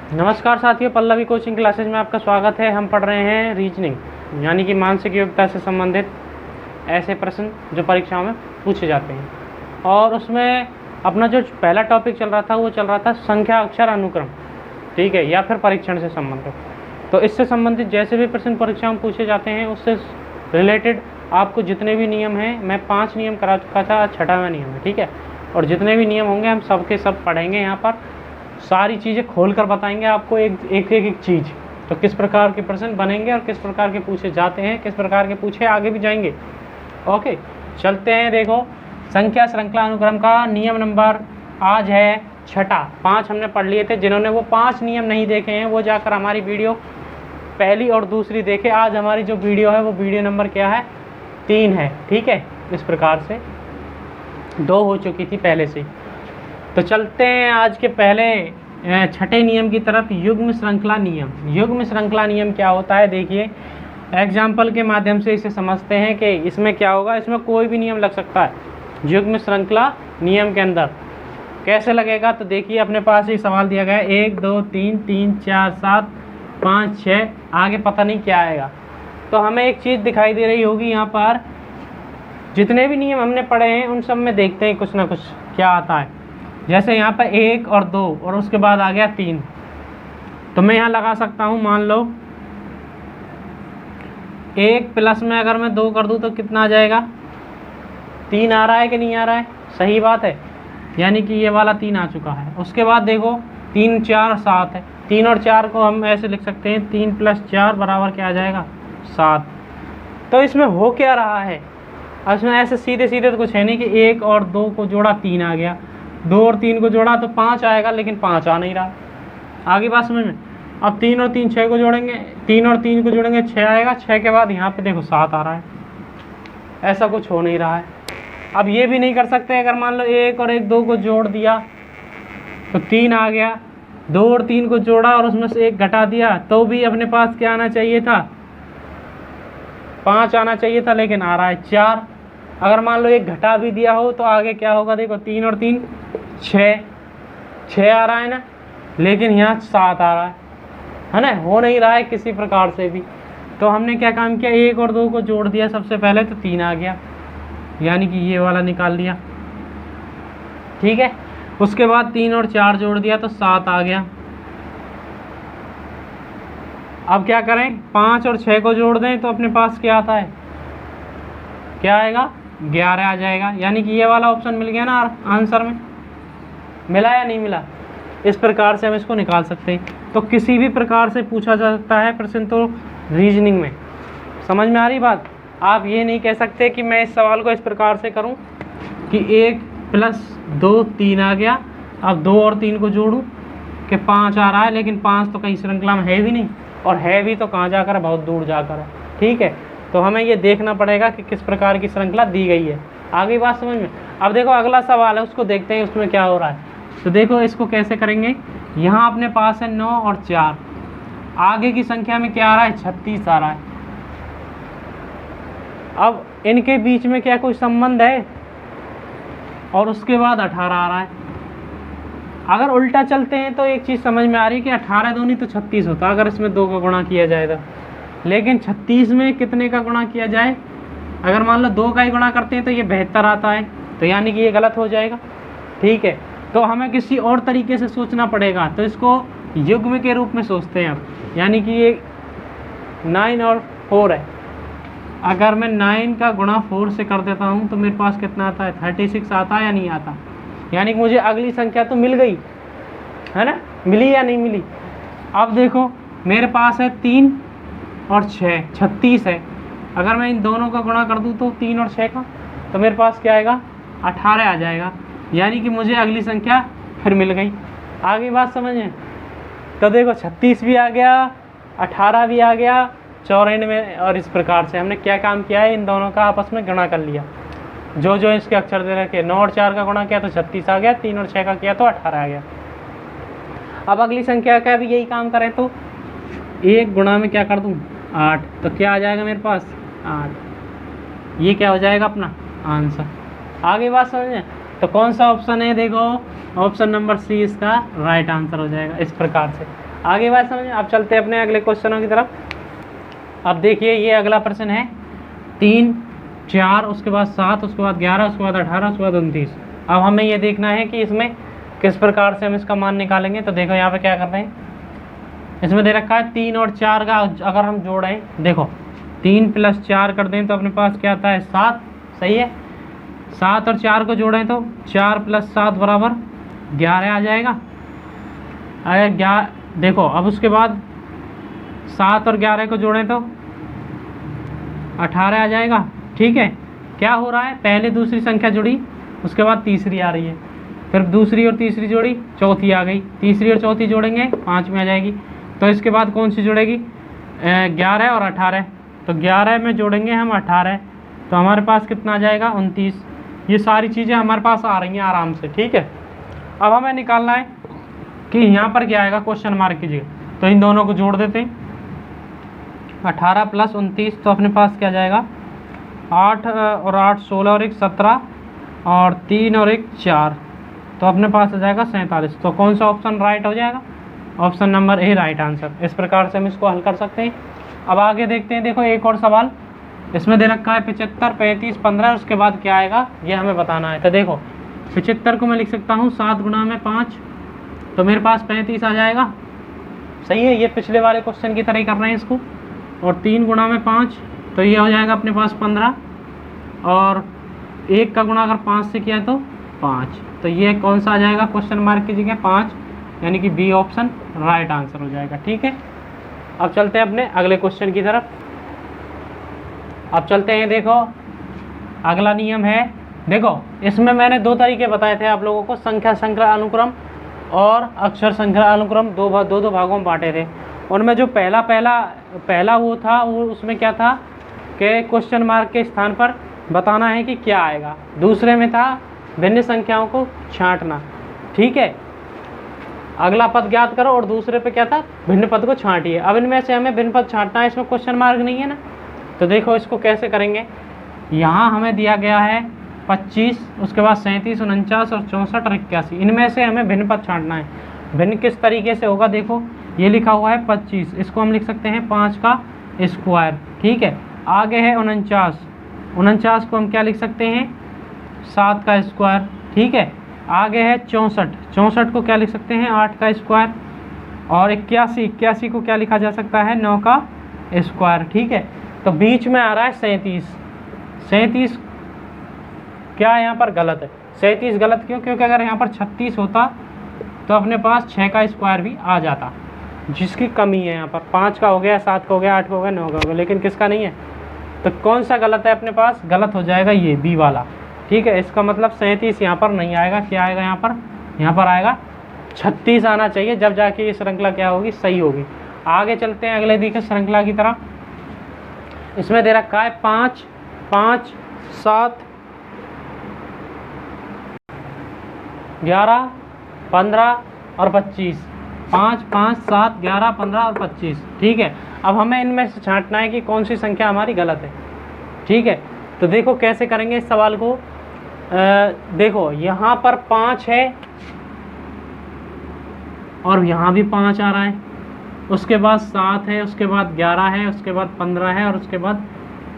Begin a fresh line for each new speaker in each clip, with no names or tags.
नमस्कार साथियों, Pallavi coaching classes में आपका स्वागत है। हम पढ़ रहे हैं रीजनिंग यानी कि मानसिक योग्यता से संबंधित ऐसे प्रश्न जो परीक्षाओं में पूछे जाते हैं। और उसमें अपना जो पहला टॉपिक चल रहा था वो चल रहा था संख्या अक्षर अनुक्रम, ठीक है, या फिर परीक्षण से संबंधित। तो इससे संबंधित जैसे भी प्रश्न परीक्षा में पूछे जाते हैं उससे रिलेटेड आपको जितने भी नियम हैं, मैं 5 नियम करा चुका था, आज 6वां नियम है, ठीक है। और जितने भी नियम होंगे हम सब के सब पढ़ेंगे, यहाँ पर सारी चीज़ें खोल कर बताएंगे आपको, एक चीज़। तो किस प्रकार के प्रश्न बनेंगे और किस प्रकार के पूछे जाते हैं, किस प्रकार के पूछे आगे भी जाएंगे। ओके, चलते हैं। देखो, संख्या श्रृंखला अनुक्रम का नियम नंबर आज है 6। 5 हमने पढ़ लिए थे। जिन्होंने वो 5 नियम नहीं देखे हैं वो जाकर हमारी वीडियो पहली और दूसरी देखे। आज हमारी जो वीडियो है वो वीडियो नंबर क्या है, 3 है, ठीक है। इस प्रकार से 2 हो चुकी थी पहले से। तो चलते हैं आज के पहले 6ठे नियम की तरफ, युग्म श्रृंखला नियम। युग्म श्रृंखला नियम क्या होता है, देखिए एग्जाम्पल के माध्यम से इसे समझते हैं कि इसमें क्या होगा। इसमें कोई भी नियम लग सकता है युग्म श्रृंखला नियम के अंदर। कैसे लगेगा, तो देखिए अपने पास एक सवाल दिया गया है 1 2 3 3 4 7 5 6, आगे पता नहीं क्या आएगा। तो हमें एक चीज़ दिखाई दे रही होगी यहाँ पर, जितने भी नियम हमने पढ़े हैं उन सब में देखते हैं कुछ ना कुछ क्या आता है। जैसे यहाँ पर 1 और 2 और उसके बाद आ गया 3, तो मैं यहाँ लगा सकता हूँ। मान लो 1 प्लस में अगर मैं 2 कर दूँ तो कितना आ जाएगा, 3 आ रहा है कि नहीं आ रहा है, सही बात है। यानी कि ये वाला 3 आ चुका है। उसके बाद देखो 3 4 7 है। 3 और 4 को हम ऐसे लिख सकते हैं, 3 + 4 बराबर क्या आ जाएगा, 7। तो इसमें हो क्या रहा है, इसमें ऐसे सीधे सीधे तो कुछ है नहीं कि 1 और 2 को जोड़ा 3 आ गया, 2 और 3 को जोड़ा तो 5 आएगा, लेकिन 5 आ नहीं रहा। आगे बात समझ में। अब 3 और 3 6 को जोड़ेंगे, 3 और 3 को जोड़ेंगे 6 आएगा, 6 के बाद यहाँ पे देखो 7 आ रहा है। ऐसा कुछ हो नहीं रहा है। अब ये भी नहीं कर सकते, अगर मान लो 1 और 1 2 को जोड़ दिया तो 3 आ गया, 2 और 3 को जोड़ा और उसमें से 1 घटा दिया तो भी अपने पास क्या आना चाहिए था, 5 आना चाहिए था, लेकिन आ रहा है 4। अगर मान लो 1 घटा भी दिया हो तो आगे क्या होगा, देखो 3 और 3 6 आ रहा है ना, लेकिन यहाँ 7 आ रहा है ना, हो नहीं रहा है किसी प्रकार से भी। तो हमने क्या काम किया, 1 और 2 को जोड़ दिया सबसे पहले तो 3 आ गया, यानी कि ये वाला निकाल लिया, ठीक है। उसके बाद 3 और 4 जोड़ दिया तो 7 आ गया। अब क्या करें, 5 और 6 को जोड़ दें तो अपने पास क्या आता है, क्या आएगा, 11 आ जाएगा। यानी कि ये वाला ऑप्शन मिल गया ना आंसर में, मिला या नहीं मिला। इस प्रकार से हम इसको निकाल सकते हैं। तो किसी भी प्रकार से पूछा जा सकता है प्रश्न, तो रीजनिंग में। समझ में आ रही बात। आप ये नहीं कह सकते कि मैं इस सवाल को इस प्रकार से करूं कि 1 + 2 3 आ गया, अब 2 और 3 को जोड़ूं कि 5 आ रहा है, लेकिन 5 तो कहीं श्रृंखला में है भी नहीं, और है भी तो कहाँ जाकर है, बहुत दूर जाकर है, ठीक है। तो हमें ये देखना पड़ेगा कि किस प्रकार की श्रृंखला दी गई है। आगे बात समझ में। अब देखो अगला सवाल है, उसको देखते हैं उसमें क्या हो रहा है। तो देखो इसको कैसे करेंगे, यहाँ अपने पास है 9 और 4, आगे की संख्या में क्या आ रहा है, 36 आ रहा है। अब इनके बीच में क्या कोई संबंध है, और उसके बाद 18 आ रहा है। अगर उल्टा चलते हैं तो एक चीज़ समझ में आ रही है कि 18 दूनी तो 36 होता अगर इसमें 2 का गुणा किया जाए तो, लेकिन 36 में कितने का गुणा किया जाए, अगर मान लो 2 का ही गुणा करते हैं तो ये 72 आता है, तो यानी कि ये गलत हो जाएगा, ठीक है। तो हमें किसी और तरीके से सोचना पड़ेगा। तो इसको युग्म के रूप में सोचते हैं हम, यानी कि ये 9 और 4 है। अगर मैं 9 का गुणा 4 से कर देता हूँ तो मेरे पास कितना आता है, 36 आता है या नहीं आता। यानी कि मुझे अगली संख्या तो मिल गई है ना, मिली या नहीं मिली। अब देखो मेरे पास है 3 और 6, 36 है। अगर मैं इन दोनों का गुणा कर दूं तो 3 और 6 का, तो मेरे पास क्या आएगा, 18 आ जाएगा। यानी कि मुझे अगली संख्या फिर मिल गई। आगे बात समझें। तो देखो 36 भी आ गया, 18 भी आ गया, 94, और इस प्रकार से हमने क्या काम किया है, इन दोनों का आपस में गुणा कर लिया। जो जो इसके अक्षर दे रखे, 9 और 4 का गुणा किया तो 36 आ गया, 3 और 6 का किया तो 18 आ गया। अब अगली संख्या का भी यही काम करें तो 1 गुणा में क्या कर दूं, 8, तो क्या आ जाएगा मेरे पास, 8। ये क्या हो जाएगा अपना आंसर। आगे बात समझें। तो कौन सा ऑप्शन है, देखो ऑप्शन नंबर सी इसका राइट आंसर हो जाएगा। इस प्रकार से आगे बात समझ। अब चलते हैं अपने अगले क्वेश्चनों की तरफ। अब देखिए ये अगला प्रश्न है 3, 4, उसके बाद 7, उसके बाद 11, उसके बाद 18, उसके बाद 29। अब हमें ये देखना है कि इसमें किस प्रकार से हम इसका मान निकालेंगे। तो देखो यहाँ पे क्या कर रहे हैं, इसमें दे रखा है 3 और 4 का अगर हम जोड़ें, देखो 3 + 4 कर दें तो अपने पास क्या आता है 7, सही है। 7 और 4 को जोड़ें तो 4 + 7 = 11 आ जाएगा। अगर देखो अब उसके बाद 7 और 11 को जोड़ें तो 18 आ जाएगा। ठीक है, क्या हो रहा है, पहले दूसरी संख्या जुड़ी, उसके बाद तीसरी आ रही है, फिर दूसरी और तीसरी जोड़ी, चौथी आ गई, तीसरी और चौथी जोड़ेंगे 5 में आ जाएगी। तो इसके बाद कौन सी जुड़ेगी, 11 और 18। तो 11 में जोड़ेंगे हम 18, तो हमारे पास कितना आ जाएगा 29। ये सारी चीज़ें हमारे पास आ रही हैं आराम से। ठीक है, अब हमें निकालना है कि यहाँ पर क्या आएगा, क्वेश्चन मार्क कीजिए। तो इन दोनों को जोड़ देते हैं, 18 + 29, तो अपने पास क्या जाएगा 8 और 8 16 और 1 17 और 3 और 1 4, तो अपने पास आ जाएगा 47। तो कौन सा ऑप्शन राइट हो जाएगा, option number A right answer. इस प्रकार से हम इसको हल कर सकते हैं। अब आगे देखते हैं, देखो एक और सवाल इसमें दे रखा है 75, 35, 15, उसके बाद क्या आएगा ये हमें बताना है। तो देखो 75 को मैं लिख सकता हूँ 7 × 5, तो मेरे पास 35 आ जाएगा, सही है। ये पिछले वाले क्वेश्चन की तरह ही कर रहे हैं इसको। और 3 × 5, तो ये हो जाएगा अपने पास 15, और 1 का गुणा अगर 5 से किया तो 5, तो ये कौन सा आ जाएगा, क्वेश्चन मार्क कीजिएगा 5, यानी कि बी ऑप्शन राइट आंसर हो जाएगा। ठीक है, अब चलते हैं अपने अगले क्वेश्चन की तरफ। अब चलते हैं, देखो अगला नियम है, देखो इसमें मैंने 2 तरीके बताए थे आप लोगों को, संख्या श्रृंखला अनुक्रम और अक्षर श्रृंखला अनुक्रम, दो भागों में बांटे थे। उनमें जो पहला वो था, वो उसमें क्या था कि क्वेश्चन मार्क के स्थान पर बताना है कि क्या आएगा। दूसरे में था भिन्न संख्याओं को छांटना। ठीक है, अगला पद ज्ञात करो और दूसरे पे क्या था, भिन्न पद को छांटिए। अब इनमें से हमें भिन्न पद छांटना है, इसमें क्वेश्चन मार्क नहीं है ना। तो देखो इसको कैसे करेंगे, यहाँ हमें दिया गया है 25, उसके बाद 37, 49 और 64 और 81, इनमें से हमें भिन्न पद छांटना है। भिन्न किस तरीके से होगा, देखो ये लिखा हुआ है 25, इसको हम लिख सकते हैं 5 का स्क्वायर। ठीक है, आगे है 49 को हम क्या लिख सकते हैं 7 का स्क्वायर। ठीक है, आगे है 64 को क्या लिख सकते हैं 8 का स्क्वायर। और 81 को क्या लिखा जा सकता है 9 का स्क्वायर। ठीक है, तो बीच में आ रहा है 37 क्या यहाँ पर गलत है, 37 गलत क्यों, क्योंकि अगर यहाँ पर 36 होता तो अपने पास 6 का स्क्वायर भी आ जाता, जिसकी कमी है यहाँ पर। 5 का हो गया, 7 का हो गया, 8 का हो गया, 9 का हो गया, लेकिन किसका नहीं है। तो कौन सा गलत है अपने पास, गलत हो जाएगा ये बी वाला। ठीक है, इसका मतलब 37 यहाँ पर नहीं आएगा, क्या आएगा यहाँ पर आएगा 36 आना चाहिए, जब जाके ये श्रृंखला क्या होगी, सही होगी। आगे चलते हैं अगले देखिए श्रृंखला की तरफ। इसमें दे रखा है 5, 5, 7, 11, 15 और 25, 5, 5, 7, 11, 15 और 25। ठीक है, अब हमें इनमें से छांटना है कि कौन सी संख्या हमारी गलत है। ठीक है, तो देखो कैसे करेंगे इस सवाल को। देखो यहाँ पर 5 है और यहाँ भी 5 आ रहा है, उसके बाद 7 है, उसके बाद 11 है, उसके बाद 15 है और उसके बाद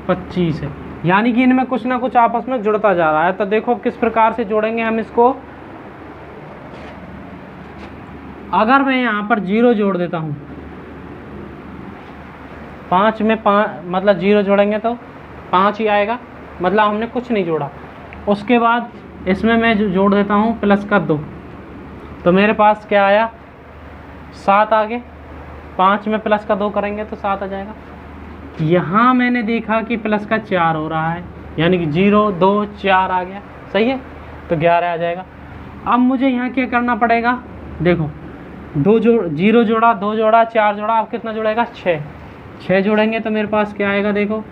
25 है, यानी कि इनमें कुछ ना कुछ आपस में जुड़ता जा रहा है। तो देखो किस प्रकार से जोड़ेंगे हम इसको। अगर मैं यहाँ पर 0 जोड़ देता हूँ, 5 में 5 मतलब 0 जोड़ेंगे तो 5 ही आएगा, मतलब हमने कुछ नहीं जोड़ा। उसके बाद इसमें मैं जोड़ देता हूँ प्लस का 2, तो मेरे पास क्या आया 7 आ गए। 5 में प्लस का 2 करेंगे तो 7 आ जाएगा। यहाँ मैंने देखा कि प्लस का 4 हो रहा है, यानी कि 0, 2, 4 आ गया, सही है, तो 11 आ जाएगा। अब मुझे यहाँ क्या करना पड़ेगा, देखो 0 जोड़ा, 2 जोड़ा, 4 जोड़ा, अब कितना जुड़ेगा 6 जोड़ेंगे तो मेरे पास क्या आएगा, देखो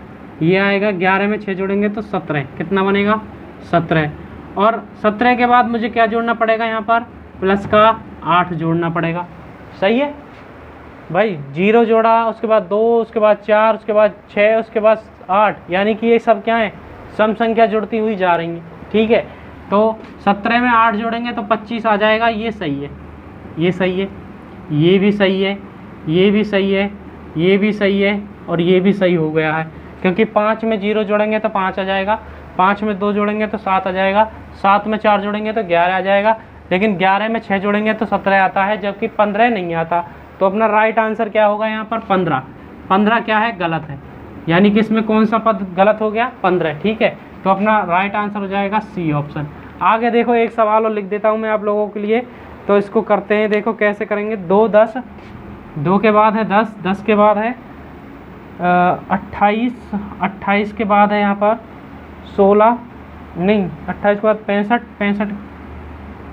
ये आएगा 11 में 6 जोड़ेंगे तो 17, कितना बनेगा 17। और 17 के बाद मुझे क्या जोड़ना पड़ेगा, यहाँ पर प्लस का 8 जोड़ना पड़ेगा, सही है भाई। 0 जोड़ा, उसके बाद 2, उसके बाद 4, उसके बाद 6, उसके बाद 8, यानी कि ये सब क्या है, सम संख्या जुड़ती हुई जा रही है। ठीक है, तो 17 में 8 जोड़ेंगे तो 25 आ जाएगा, ये सही है, ये सही है। ये भी सही है, ये भी सही है, ये भी सही है और ये भी सही हो गया है, क्योंकि 5 में 0 जोड़ेंगे तो 5 आ जाएगा, 5 में 2 जोड़ेंगे तो 7 आ जाएगा, 7 में 4 जोड़ेंगे तो 11 आ जाएगा, लेकिन 11 में 6 जोड़ेंगे तो 17 आता है, जबकि 15 नहीं आता। तो अपना राइट आंसर क्या होगा यहाँ पर? 15। 15 क्या है? गलत है, यानी कि इसमें कौन सा पद गलत हो गया? 15। ठीक है, तो अपना राइट आंसर हो जाएगा सी ऑप्शन। आगे देखो, एक सवाल और लिख देता हूँ मैं आप लोगों के लिए, तो इसको करते हैं। देखो कैसे करेंगे। 2 10, 2 के बाद है 10, 10 के बाद है 28, 28 के बाद है यहाँ पर 16, नहीं 28 के बाद 65, 65,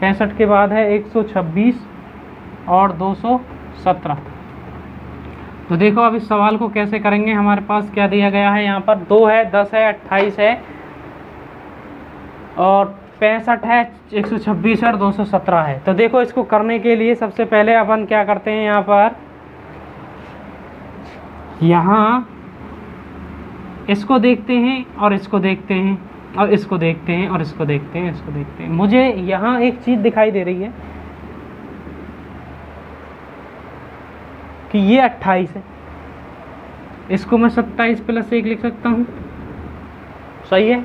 65 के बाद है 126 और 217। तो देखो अब इस सवाल को कैसे करेंगे। हमारे पास क्या दिया गया है यहाँ पर? 2 है, 10 है, 28 है और 65 है, 126 है और 217 है। तो देखो इसको करने के लिए सबसे पहले अपन क्या करते हैं, यहाँ पर यहाँ इसको देखते हैं और इसको देखते हैं और इसको देखते हैं और इसको देखते हैं, इसको देखते हैं। मुझे यहाँ एक चीज़ दिखाई दे रही है कि ये 28 है, इसको मैं 27 + 1 लिख सकता हूँ, सही है।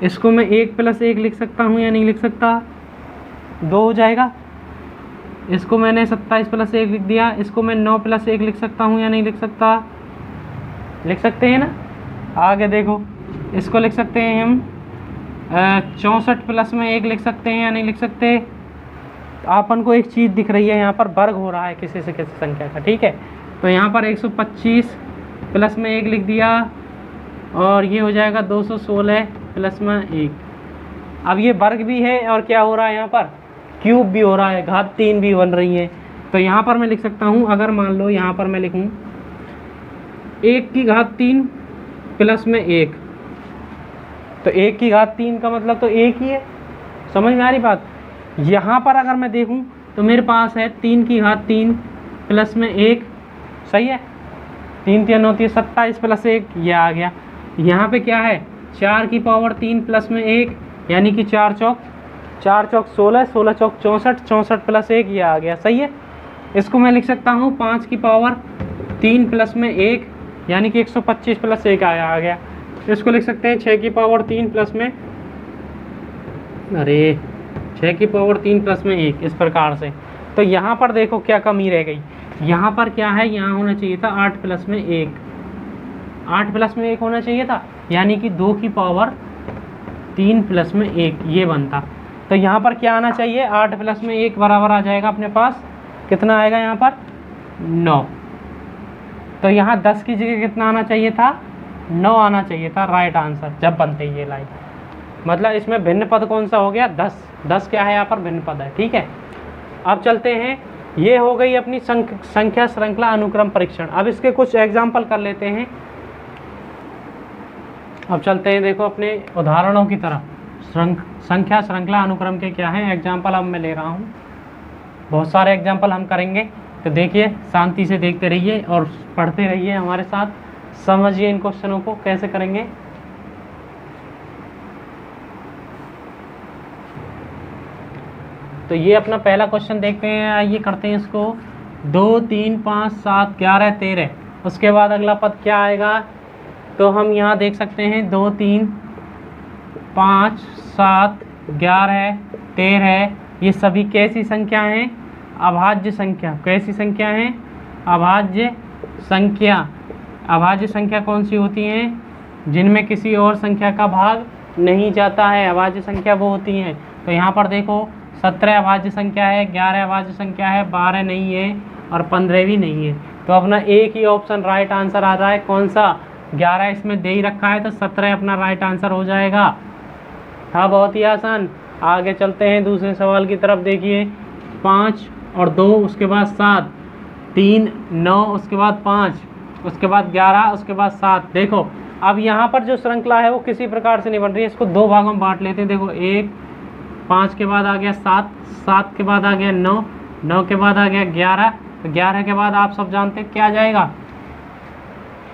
इसको मैं 1 + 1 लिख सकता हूँ या नहीं लिख सकता? 2 हो जाएगा। इसको मैंने 27 + 1 लिख दिया, इसको मैं 9 + 1 लिख सकता हूँ या नहीं लिख सकता? लिख सकते हैं ना। आगे देखो, इसको लिख सकते हैं हम 64 + 1 लिख सकते हैं या नहीं लिख सकते? अपन को एक चीज़ दिख रही है, यहाँ पर वर्ग हो रहा है किसी से किसी संख्या का, ठीक है। तो यहाँ पर 125 + 1 लिख दिया और ये हो जाएगा 216 + 1। अब ये वर्ग भी है और क्या हो रहा है यहाँ पर? क्यूब भी हो रहा है, घात 3 भी बन रही है। तो यहाँ पर मैं लिख सकता हूँ, अगर मान लो यहाँ पर मैं लिखूँ 1 की घात 3 + 1, तो 1 की घात 3 का मतलब तो 1 ही है। समझ में आ रही बात? यहाँ पर अगर मैं देखूँ तो मेरे पास है 3 की घात 3 + 1, सही है। 3 × 3 = 9, 27 + 1 ये आ गया। यहाँ पे क्या है? 4 की पावर 3 + 1, यानी कि 4 चौक 16, 16 चौक 64, 64 + 1 ये आ गया, सही है। इसको मैं लिख सकता हूँ 5 की पावर 3 + 1, यानी कि 125 + 1 आ गया। इसको लिख सकते हैं 6 की पावर 3 + 6 की पावर 3 + 1, इस प्रकार से। तो यहाँ पर देखो क्या कमी रह गई, यहाँ पर क्या है? यहाँ होना चाहिए था 8 + 1, 8 + 1 होना चाहिए था, यानी कि 2 की पावर 3 + 1 ये बनता। तो यहाँ पर क्या आना चाहिए? 8 + 1 बराबर आ जाएगा अपने पास, कितना आएगा यहाँ पर? 9। तो यहाँ 10 की जगह कितना आना चाहिए था? 9 आना चाहिए था राइट आंसर, जब बनते ये लाइन। मतलब इसमें भिन्न पद कौन सा हो गया? 10। 10 क्या है यहाँ पर? भिन्न पद है, ठीक है। अब चलते हैं, ये हो गई अपनी संख्या श्रृंखला अनुक्रम परीक्षण। अब इसके कुछ एग्जाम्पल कर लेते हैं। अब चलते हैं, देखो अपने उदाहरणों की तरफ। संख्या श्रृंखला अनुक्रम के क्या है एग्जाम्पल? अब मैं ले रहा हूँ, बहुत सारे एग्जाम्पल हम करेंगे। तो देखिए, शांति से देखते रहिए और पढ़ते रहिए हमारे साथ, समझिए इन क्वेश्चनों को कैसे करेंगे। तो ये अपना पहला क्वेश्चन देखते हैं, आइए करते हैं इसको। 2 3 5 7 11 13, उसके बाद अगला पद क्या आएगा? तो हम यहाँ देख सकते हैं 2 3 5 7 11 13, ये सभी कैसी संख्या हैं? अभाज्य संख्या। कैसी संख्या हैं? अभाज्य संख्या। अभाज्य संख्या कौन सी होती हैं? जिनमें किसी और संख्या का भाग नहीं जाता है, अभाज्य संख्या वो होती हैं। तो यहाँ पर देखो 17 अभाज्य संख्या है, 11 अभाज्य संख्या है, 12 नहीं है और 15 भी नहीं है। तो अपना एक ही ऑप्शन राइट आंसर आ रहा है, कौन सा? 11 इसमें दे ही रखा है, तो 17 अपना राइट आंसर हो जाएगा। हाँ, बहुत ही आसान। आगे चलते हैं दूसरे सवाल की तरफ। देखिए 5 और 2, उसके बाद 7, 3 9, उसके बाद 5, उसके बाद 11, उसके बाद 7। देखो अब यहाँ पर जो श्रृंखला है वो किसी प्रकार से नहीं बन रही है। इसको 2 भागों में बांट लेते हैं। देखो 1, 5 के बाद आ गया 7, 7 के बाद आ गया 9, 9 के बाद आ गया 11, तो 11 के बाद आप सब जानते हैं क्या आ जाएगा?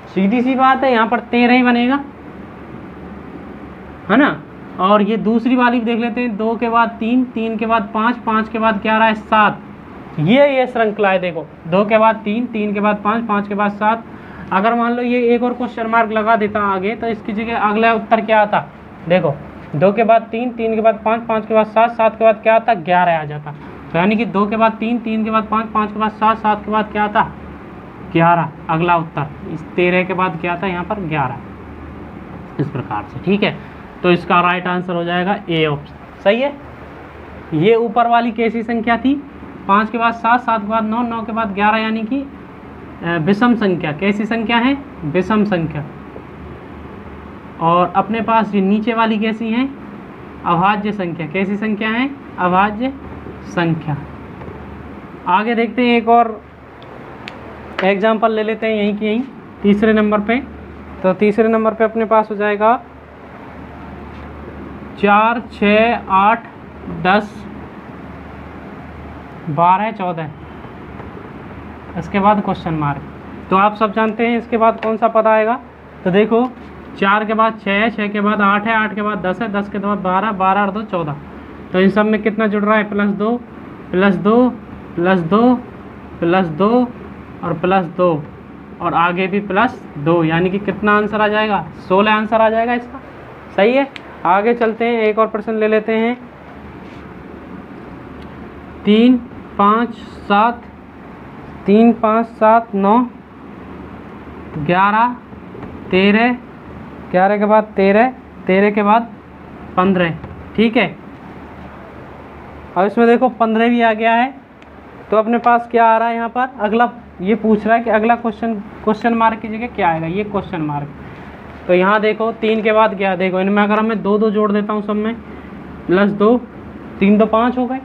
सीधी सी बात है, यहाँ पर 13 ही बनेगा, है ना। और ये दूसरी वाली भी देख लेते हैं। 2 के बाद 3, 3 के बाद 5, 5 के बाद 11 है 7, ये श्रृंखला है। देखो 2 के बाद 3, 3 के बाद 5, 5 के बाद 7। अगर मान लो ये एक और क्वेश्चन मार्क लगा देता आगे तो इसकी जगह अगला उत्तर क्या आता? देखो 2 के बाद 3, 3 के बाद 5, 5 के बाद 7, 7 के बाद क्या आता? 11 आ जाता। तो यानी कि 2 के बाद 3, 3 के बाद 5, 5 के बाद 7, 7 के बाद क्या आता? 11 अगला उत्तर। इस 13 के बाद क्या आता? यहाँ पर 11, इस प्रकार से। ठीक है, तो इसका राइट आंसर हो जाएगा ए ऑप्शन। सही है। ये ऊपर वाली कैसी संख्या थी? 5 के बाद 7, 7 के बाद 9, 9 के बाद 11, यानी कि विषम संख्या। कैसी संख्या है? विषम संख्या। और अपने पास ये नीचे वाली कैसी है? अभाज्य संख्या। कैसी संख्या है? अभाज्य संख्या। आगे देखते हैं, एक और एग्जाम्पल ले लेते हैं यहीं की यहीं तीसरे नंबर पे। तो तीसरे नंबर पे अपने पास हो जाएगा 4, 6, 8, 10, 12, 14। इसके बाद क्वेश्चन मार्क। तो आप सब जानते हैं इसके बाद कौन सा पद आएगा। तो देखो 4 के बाद 6 है, 6 के बाद 8 है, 8 के बाद 10 है, 10 के बाद 12, 12 और 2 14। तो इन सब में कितना जुड़ रहा है? +2 +2 +2 +2 और +2 और आगे भी +2, यानी कि कितना आंसर आ जाएगा? 16 आंसर आ जाएगा इसका। सही है। आगे चलते हैं, एक और प्रश्न ले लेते हैं। 3, 5, 7, 3, 5, 7, 9, 11, 13, 11 के बाद 13, 13 के बाद 15। ठीक है, अब इसमें देखो 15 भी आ गया है। तो अपने पास क्या आ रहा है यहाँ पर? अगला ये पूछ रहा है कि अगला क्वेश्चन मार्क की जगह क्या आएगा? ये क्वेश्चन मार्क। तो यहाँ देखो 3 के बाद क्या? देखो इनमें अगर मैं 2 2 जोड़ देता हूँ सब में, +2, 3 तो 5 हो गए,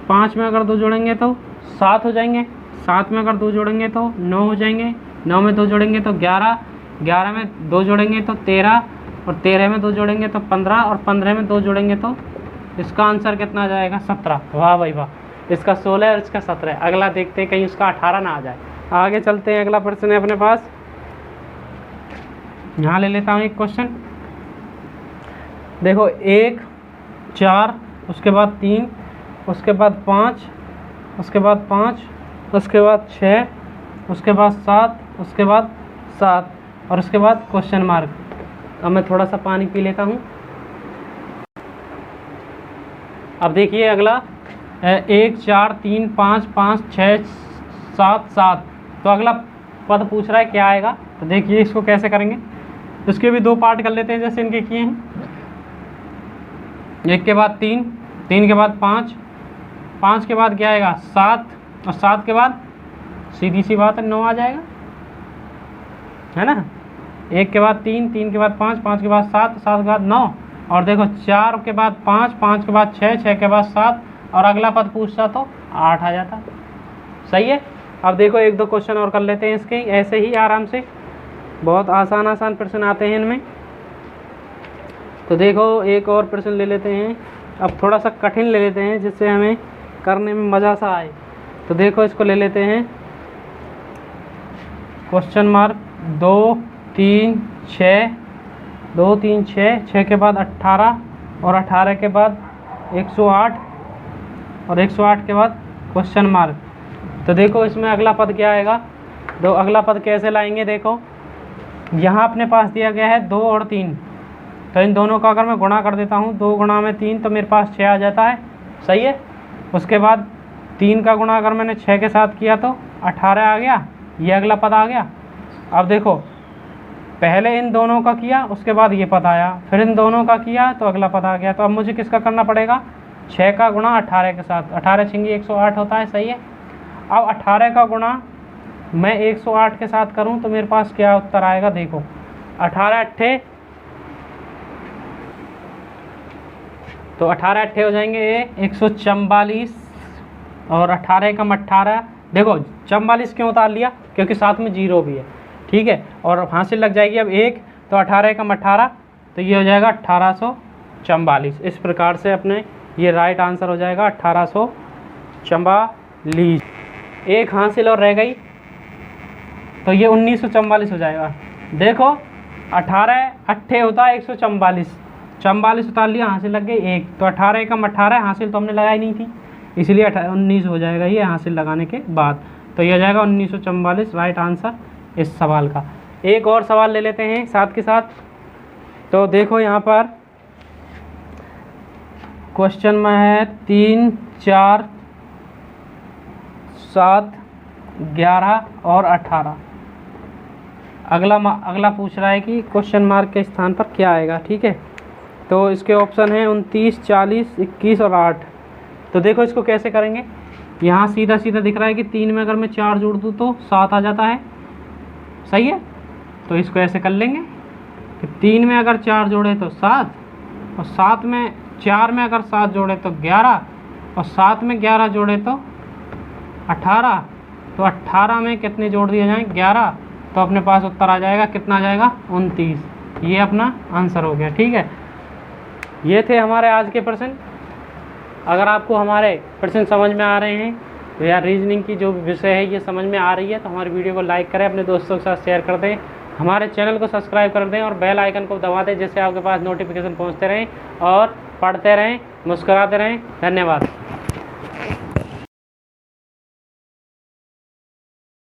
5 में अगर 2 जोड़ेंगे तो 7 हो जाएंगे, 7 में अगर 2 जोड़ेंगे तो 9 हो जाएंगे, 9 में 2 जोड़ेंगे तो 11, 11 में 2 जोड़ेंगे तो 13 और 13 में 2 जोड़ेंगे तो 15 और 15 में 2 जोड़ेंगे तो इसका आंसर कितना आ जाएगा? 17। वाह भाई वाह, इसका 16 और इसका 17। अगला देखते हैं कहीं उसका 18 ना आ जाए। आगे चलते हैं, अगला प्रश्न है अपने पास। यहाँ ले लेता हूँ एक क्वेश्चन। देखो 1, 4, उसके बाद 3, उसके बाद 5, उसके बाद 5, उसके बाद 6, उसके बाद 7, उसके बाद 7 और उसके बाद क्वेश्चन मार्क। अब मैं थोड़ा सा पानी पी लेता हूँ। अब देखिए अगला 1, 4, 3, 5, 5, 6, 7, 7। तो अगला पद पूछ रहा है क्या आएगा। तो देखिए इसको कैसे करेंगे। इसके भी 2 पार्ट कर लेते हैं जैसे इनके किए हैं। 1 के बाद 3, 3 के बाद 5, 5 के बाद क्या आएगा? 7 और 7 के बाद सीधी सी बात है 9 आ जाएगा, है ना। 1 के बाद 3, 3 के बाद 5, 5 के बाद 7, 7 के बाद 9 और देखो 4 के बाद 5, 5 के बाद 6, 6 के बाद 7 और अगला पद पूछता तो 8 आ जाता। सही है। अब देखो 1-2 क्वेश्चन और कर लेते हैं इसके ऐसे ही आराम से। बहुत आसान आसान प्रश्न आते हैं इनमें। तो देखो एक और प्रश्न ले लेते हैं। अब थोड़ा सा कठिन ले लेते हैं जिससे हमें करने में मज़ा सा आए। तो देखो इसको ले लेते हैं क्वेश्चन मार्क 2, 3, 6, 2, 3, 6, 6 के बाद 18 और 18 के बाद 108 और 108 के बाद क्वेश्चन मार्क। तो देखो इसमें अगला पद क्या आएगा। तो अगला पद कैसे लाएंगे? देखो यहाँ अपने पास दिया गया है 2 और 3। तो इन दोनों का अगर मैं गुणा कर देता हूँ 2 गुणा में 3 तो मेरे पास 6 आ जाता है। सही है। उसके बाद 3 का गुणा अगर मैंने 6 के साथ किया तो 18 आ गया। ये अगला पद आ गया। अब देखो पहले इन दोनों का किया उसके बाद ये पद आया, फिर इन दोनों का किया तो अगला पद आ गया। तो अब मुझे किसका करना पड़ेगा? 6 का गुणा 18 के साथ। 18 छिंगी 108 होता है। सही है। अब 18 का गुणा मैं 108 के साथ करूं तो मेरे पास क्या उत्तर आएगा? देखो 18 अट्ठे तो 18 अट्ठे हो जाएंगे 144 और 18 कम 18। देखो 44 क्यों उतार लिया? क्योंकि साथ में 0 भी है। ठीक है। और हासिल लग जाएगी अब 1 तो 18 कम 18 तो ये हो जाएगा 1844। इस प्रकार से अपने ये राइट आंसर हो जाएगा 1844। एक हासिल और रह गई तो ये 1944 हो जाएगा। देखो 18 अट्ठे होता है 144, 44 उतार लिया, हासिल लग गई 1 तो 18 कम 18 हासिल तो हमने लगाई नहीं थी। इसलिए 19 हो जाएगा ये यहाँ से लगाने के बाद। तो यह जाएगा 1944 राइट आंसर इस सवाल का। एक और सवाल ले लेते हैं साथ के साथ। तो देखो यहाँ पर क्वेश्चन में है 3, 4, 7, 11 और 18। अगला पूछ रहा है कि क्वेश्चन मार्क के स्थान पर क्या आएगा। ठीक है, तो इसके ऑप्शन हैं 29, 40, 21 और 8। तो देखो इसको कैसे करेंगे। यहाँ सीधा सीधा दिख रहा है कि 3 में अगर मैं 4 जोड़ दूँ तो 7 आ जाता है, सही है। तो इसको ऐसे कर लेंगे कि 3 में अगर 4 जोड़े तो 7, और 4 में अगर 7 जोड़े तो 11, और 7 में 11 जोड़े तो 18। तो 18 में कितने जोड़ दिए जाएँ, 11। तो अपने पास उत्तर आ जाएगा, कितना आ जाएगा, 29। ये अपना आंसर हो गया। ठीक है, ये थे हमारे आज के प्रश्न। अगर आपको हमारे प्रश्न समझ में आ रहे हैं या रीजनिंग की जो विषय है ये समझ में आ रही है, तो हमारी वीडियो को लाइक करें, अपने दोस्तों के साथ शेयर कर दें, हमारे चैनल को सब्सक्राइब कर दें और बेल आइकन को दबा दें, जिससे आपके पास नोटिफिकेशन पहुंचते रहें और पढ़ते रहें, मुस्कुराते रहें। धन्यवाद।